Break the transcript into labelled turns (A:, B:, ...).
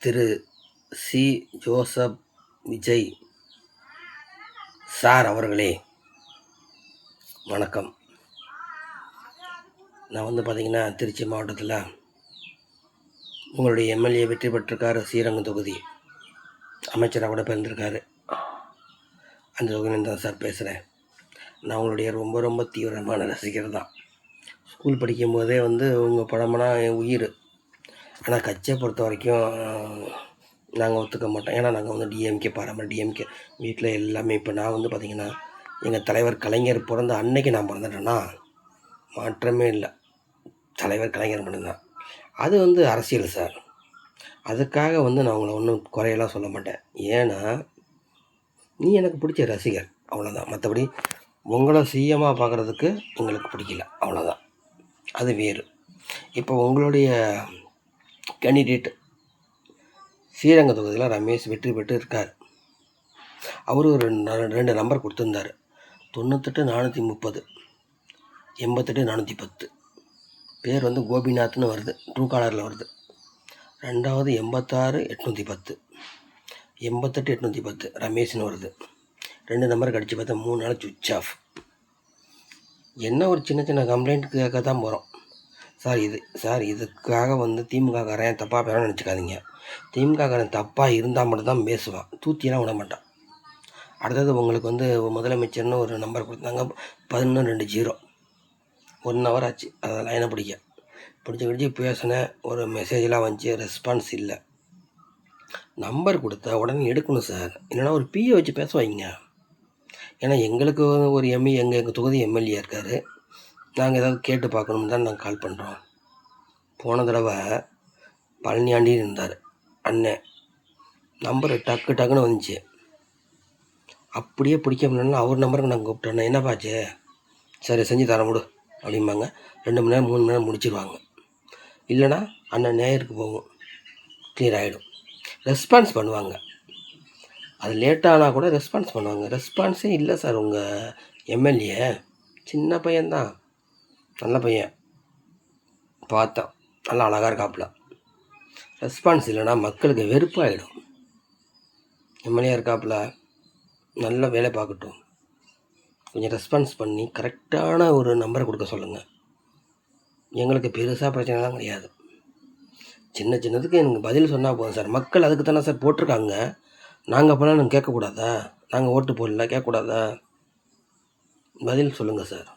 A: திரு C. Joseph Vijay sir அவர்களே வணக்கம். நான் பார்த்திங்கன்னா திருச்சி மாவட்டத்தில் உங்களுடைய எம்எல்ஏ வெற்றி பெற்றிருக்காரு. ஸ்ரீரங்கம் தொகுதி அமைச்சராக கூட பிறந்திருக்காரு. அந்த தொகுதியிலேருந்து தான் சார் பேசுகிறேன். நான் உங்களுடைய ரொம்ப ரொம்ப தீவிரமான ரசிகர் தான். ஸ்கூல் படிக்கும்போதே உங்கள் படம்னா என் உயிர். ஆனால் கட்சியை பொறுத்த வரைக்கும் நாங்கள் ஒத்துக்க மாட்டோம். ஏன்னா நாங்கள் டிஎம்கே பாரம்பரிய டிஎம்கே வீட்டில் எல்லாமே. இப்போ நான் பார்த்திங்கன்னா எங்கள் தலைவர் கலைஞர் பிறந்த அன்னைக்கு நான் பிறந்துட்டேன்னா மாற்றமே இல்லை. தலைவர் கலைஞர் மட்டும்தான். அது அரசியல் சார். அதுக்காக நான் உங்களை ஒன்றும் குறையெல்லாம் சொல்ல மாட்டேன். ஏன்னா நீ எனக்கு பிடிச்ச ரசிகர், அவ்வளோதான். மற்றபடி உங்களை சிஎம்மாக பார்க்குறதுக்கு எங்களுக்கு பிடிக்கல, அவ்வளோதான். அது வேறு. இப்போ உங்களுடைய கேண்டிடேட் ஸ்ரீரங்க தொகுதியில் ரமேஷ் வெற்றி பெற்று இருக்கார். அவர் ஒரு 2 நம்பர் கொடுத்துருந்தார். 98 430, 88 410. பேர் கோபிநாத்னு வருது, ட்ரூ காலரில் வருது. ரெண்டாவது 86 810, 88 810 ரமேஷ்னு வருது. 2 நம்பர் கடிச்சு பார்த்தா 3 நாள் சுவிட்ச் ஆஃப். என்ன ஒரு சின்ன கம்ப்ளைண்ட் கேட்க தான் போகிறோம் சார். இதுக்காக திமுககாரன் தப்பாக பேர நினச்சிக்காதீங்க. திமுககாரன் தப்பாக இருந்தால் மட்டும்தான் பேசுவான், தூத்தியெல்லாம் விட மாட்டான். அடுத்தது உங்களுக்கு முதலமைச்சர்னு ஒரு நம்பர் கொடுத்தாங்க, 1120. 1 ஹவர் ஆச்சு அதை லைனை பிடிச்சி பேசினேன். ஒரு மெசேஜெலாம் வந்துச்சு, ரெஸ்பான்ஸ் இல்லை. நம்பர் கொடுத்தா உடனே எடுக்கணும் சார். இல்லைனா ஒரு பிஏ வச்சு பேச வைங்க. ஏன்னா எங்களுக்கு ஒரு எங்கள் தொகுதி எம்எல்ஏ இருக்கார். நாங்கள் ஏதாவது கேட்டு பார்க்கணும்னு தான் நாங்கள் கால் பண்ணுறோம். போன தடவை பழனியாண்டி இருந்தார் அண்ணன். நம்பரு டக்குன்னு வந்துச்சு. அப்படியே பிடிக்க முடியலன்னா அவர் நம்பருக்கு நாங்கள் கூப்பிட்டோன்னா என்னப்பாச்சு, சரி செஞ்சு தர முடு அப்படிம்பாங்க. 2 மணி நேரம் 3 மணி நேரம் முடிச்சிடுவாங்க. இல்லைனா அண்ணன் நேருக்கு போகும், கிளியர் ஆகிடும். ரெஸ்பான்ஸ் பண்ணுவாங்க. அது லேட்டானால் கூட ரெஸ்பான்ஸ் பண்ணுவாங்க. ரெஸ்பான்ஸே இல்லை சார். உங்கள் எம்எல்ஏ சின்ன பையன்தான், நல்ல பையன், பார்த்தோம், நல்லா அழகாக இருக்காப்புல. ரெஸ்பான்ஸ் இல்லைன்னா மக்களுக்கு வெறுப்பாகிடும். எம்எல்ஏ இருக்காப்புல, நல்ல வேலை பார்க்கட்டும். கொஞ்சம் ரெஸ்பான்ஸ் பண்ணி கரெக்டான ஒரு நம்பரை கொடுக்க சொல்லுங்கள். எங்களுக்கு பெருசாக பிரச்சனைலாம் கிடையாது. சின்னதுக்கு எனக்கு பதில் சொன்னால் போதும் சார். மக்கள் அதுக்கு தானே சார் போட்டிருக்காங்க. நாங்கள் அப்போலாம் நாங்கள் கேட்கக்கூடாதா? நாங்கள் ஓட்டு போடல கேட்கக்கூடாதா? பதில் சொல்லுங்கள் சார்.